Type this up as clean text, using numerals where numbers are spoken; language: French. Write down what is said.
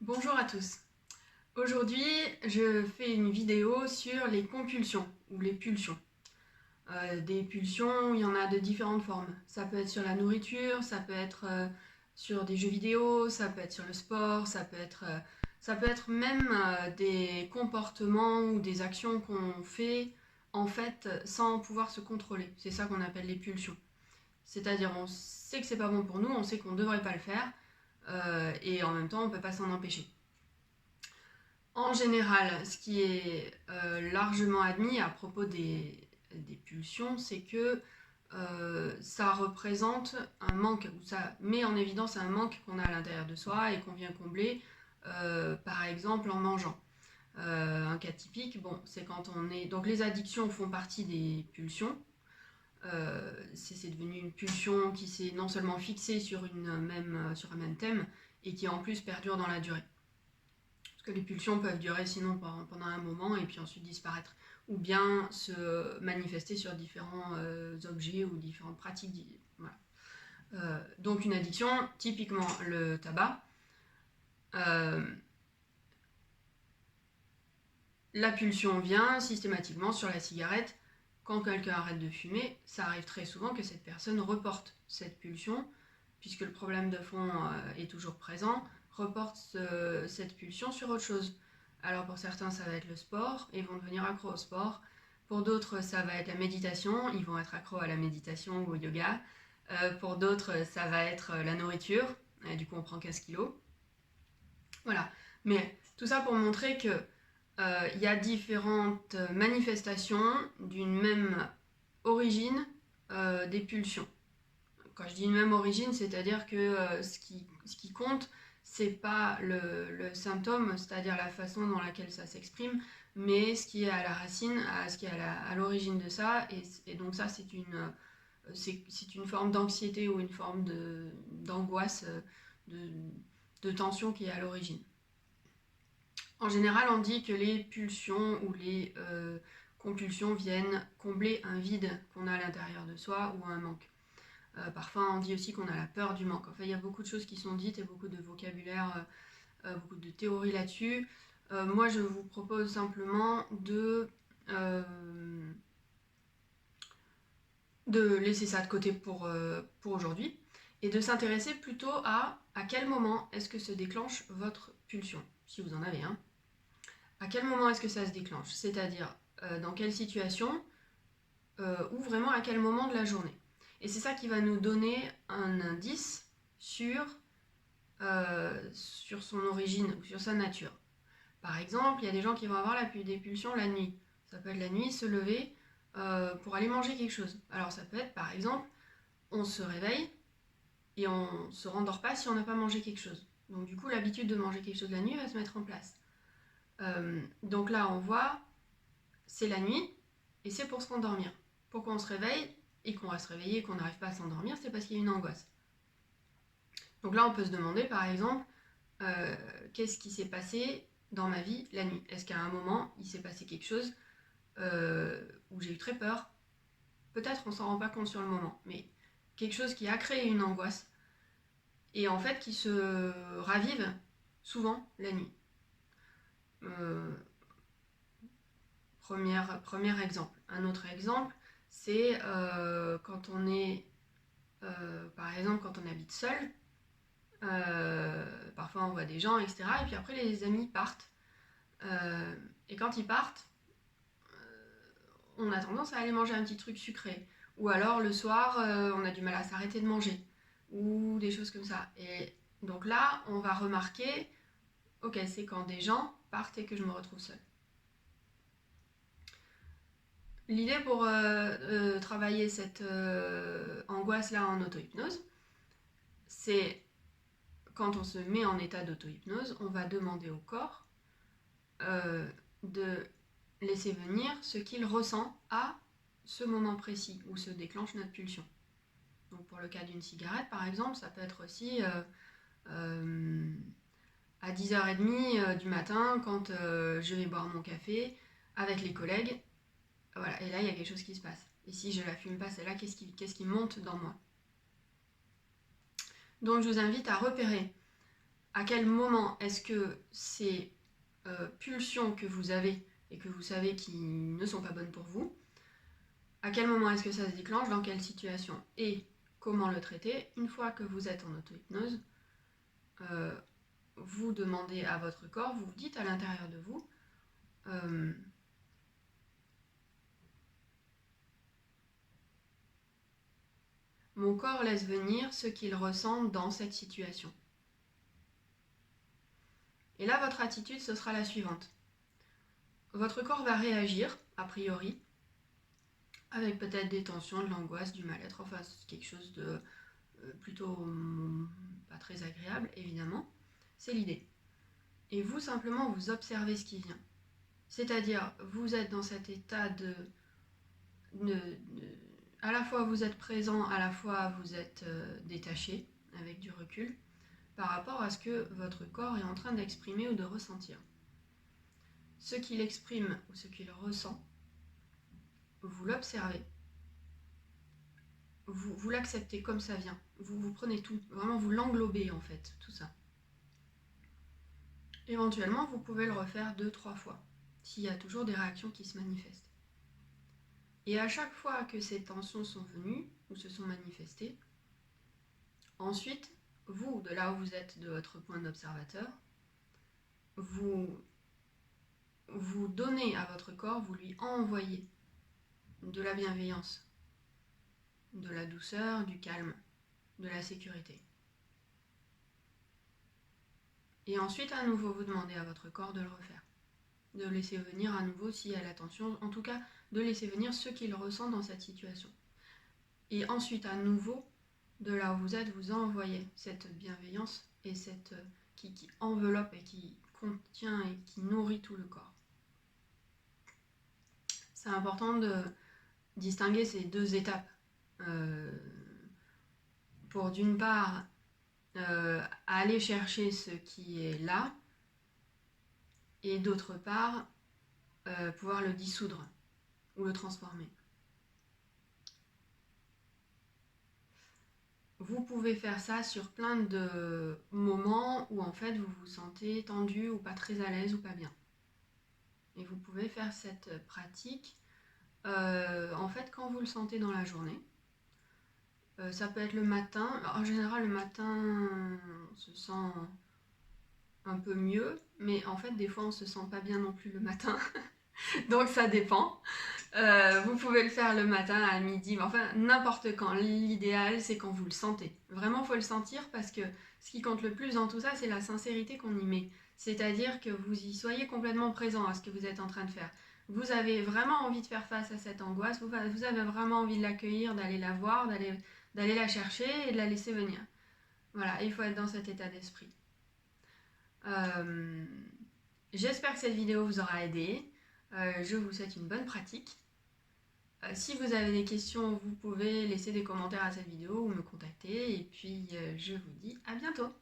Bonjour à tous. Aujourd'hui, je fais une vidéo sur les compulsions ou les pulsions. Des pulsions, il y en a de différentes formes. Ça peut être sur la nourriture, ça peut être sur des jeux vidéo, ça peut être sur le sport, ça peut être même des comportements ou des actions qu'on fait en fait sans pouvoir se contrôler. C'est ça qu'on appelle les pulsions. C'est-à-dire on sait que c'est pas bon pour nous, on sait qu'on ne devrait pas le faire et en même temps on ne peut pas s'en empêcher. En général, ce qui est largement admis à propos des pulsions, c'est que ça représente un manque, ou ça met en évidence un manque qu'on a à l'intérieur de soi et qu'on vient combler, par exemple en mangeant. Un cas typique, bon, c'est quand on est... Donc les addictions font partie des pulsions. C'est devenu une pulsion qui s'est non seulement fixée sur un même thème, et qui en plus perdure dans la durée. Parce que les pulsions peuvent durer sinon pendant un moment et puis ensuite disparaître. Ou bien se manifester sur différents objets ou différentes pratiques. Voilà. Donc une addiction, typiquement le tabac. La pulsion vient systématiquement sur la cigarette. Quand quelqu'un arrête de fumer, ça arrive très souvent que cette personne reporte cette pulsion, puisque le problème de fond est toujours présent, reporte cette pulsion sur autre chose. Alors pour certains, ça va être le sport, et ils vont devenir accros au sport. Pour d'autres, ça va être la méditation, ils vont être accros à la méditation ou au yoga. Pour d'autres, ça va être la nourriture, et du coup on prend 15 kilos. Voilà. Mais tout ça pour montrer que y a différentes manifestations d'une même origine des pulsions. Quand je dis une même origine, c'est-à-dire que ce qui compte, c'est pas le symptôme, c'est-à-dire la façon dans laquelle ça s'exprime, mais ce qui est à la racine, ce qui est à l'origine de ça, et donc ça c'est une forme d'anxiété ou une forme d'angoisse, de tension qui est à l'origine. En général, on dit que les pulsions ou les compulsions viennent combler un vide qu'on a à l'intérieur de soi ou un manque. Parfois, on dit aussi qu'on a la peur du manque. Enfin, il y a beaucoup de choses qui sont dites et beaucoup de vocabulaire, beaucoup de théories là-dessus. Moi, je vous propose simplement de laisser ça de côté pour aujourd'hui et de s'intéresser plutôt à quel moment est-ce que se déclenche votre pulsion, si vous en avez un. À quel moment est-ce que ça se déclenche? C'est-à-dire dans quelle situation ou vraiment à quel moment de la journée. Et c'est ça qui va nous donner un indice sur son origine ou sur sa nature. Par exemple, il y a des gens qui vont avoir des pulsions la nuit. Ça peut être la nuit, se lever pour aller manger quelque chose. Alors ça peut être par exemple, on se réveille et on ne se rendort pas si on n'a pas mangé quelque chose. Donc du coup, l'habitude de manger quelque chose la nuit va se mettre en place. Donc là, on voit, c'est la nuit et c'est pour se rendormir. Pourquoi on se réveille et qu'on reste réveillé et qu'on n'arrive pas à s'endormir, c'est parce qu'il y a une angoisse. Donc là, on peut se demander, par exemple, qu'est-ce qui s'est passé dans ma vie la nuit? Est-ce qu'à un moment, il s'est passé quelque chose où j'ai eu très peur? Peut-être on s'en rend pas compte sur le moment, mais quelque chose qui a créé une angoisse et en fait qui se ravive souvent la nuit. Premier exemple. Un autre exemple, c'est quand on est, par exemple, quand on habite seul. Parfois on voit des gens, etc. Et puis après les amis partent. Et quand ils partent, on a tendance à aller manger un petit truc sucré. Ou alors le soir, on a du mal à s'arrêter de manger. Ou des choses comme ça. Et donc là, on va remarquer, ok, c'est quand des gens partent et que je me retrouve seule. L'idée pour travailler cette angoisse-là en auto-hypnose, c'est quand on se met en état d'auto-hypnose, on va demander au corps de laisser venir ce qu'il ressent à ce moment précis où se déclenche notre pulsion. Donc pour le cas d'une cigarette, par exemple, ça peut être aussi à 10h30 du matin, quand je vais boire mon café avec les collègues. Voilà, et là, il y a quelque chose qui se passe. Et si je la fume pas, celle-là, qu'est-ce qui monte dans moi? Donc je vous invite à repérer À quel moment est-ce que ces pulsions que vous avez et que vous savez qui ne sont pas bonnes pour vous, à quel moment est-ce que ça se déclenche, dans quelle situation et comment le traiter? Une fois que vous êtes en auto-hypnose, vous demandez à votre corps, vous vous dites à l'intérieur de vous, mon corps laisse venir ce qu'il ressent dans cette situation. Et là, votre attitude, ce sera la suivante. Votre corps va réagir, a priori, avec peut-être des tensions, de l'angoisse, du mal-être, enfin quelque chose de plutôt pas très agréable, évidemment. C'est l'idée. Et vous, simplement, vous observez ce qui vient. C'est-à-dire, vous êtes dans cet état à la fois vous êtes présent, à la fois vous êtes détaché, avec du recul, par rapport à ce que votre corps est en train d'exprimer ou de ressentir. Ce qu'il exprime ou ce qu'il ressent, vous l'observez, vous l'acceptez comme ça vient, vous prenez tout, vraiment vous l'englobez en fait, tout ça. Éventuellement, vous pouvez le refaire 2-3 fois, s'il y a toujours des réactions qui se manifestent. Et à chaque fois que ces tensions sont venues ou se sont manifestées, ensuite, vous, de là où vous êtes, de votre point d'observateur, vous donnez à votre corps, vous lui envoyez de la bienveillance, de la douceur, du calme, de la sécurité. Et ensuite, à nouveau, vous demandez à votre corps de le refaire, de laisser venir à nouveau, s'il y a la tension, en tout cas, de laisser venir ce qu'il ressent dans cette situation. Et ensuite, à nouveau, de là où vous êtes, vous envoyez cette bienveillance et cette qui enveloppe et qui contient et qui nourrit tout le corps. C'est important de distinguer ces deux étapes pour d'une part aller chercher ce qui est là et d'autre part pouvoir le dissoudre ou le transformer. Vous pouvez faire ça sur plein de moments où en fait vous vous sentez tendu ou pas très à l'aise ou pas bien. Et vous pouvez faire cette pratique en fait quand vous le sentez dans la journée. Ça peut être le matin. Alors, en général, le matin, on se sent un peu mieux, mais en fait, des fois, on se sent pas bien non plus le matin. Donc, ça dépend. Vous pouvez le faire le matin, à midi, mais enfin, n'importe quand. L'idéal, c'est quand vous le sentez. Vraiment, il faut le sentir parce que ce qui compte le plus dans tout ça, c'est la sincérité qu'on y met. C'est-à-dire que vous y soyez complètement présent à ce que vous êtes en train de faire. Vous avez vraiment envie de faire face à cette angoisse, vous avez vraiment envie de l'accueillir, d'aller la voir, d'aller la chercher et de la laisser venir. Voilà, il faut être dans cet état d'esprit. J'espère que cette vidéo vous aura aidé. Je vous souhaite une bonne pratique. Si vous avez des questions, vous pouvez laisser des commentaires à cette vidéo ou me contacter. Et puis, je vous dis à bientôt.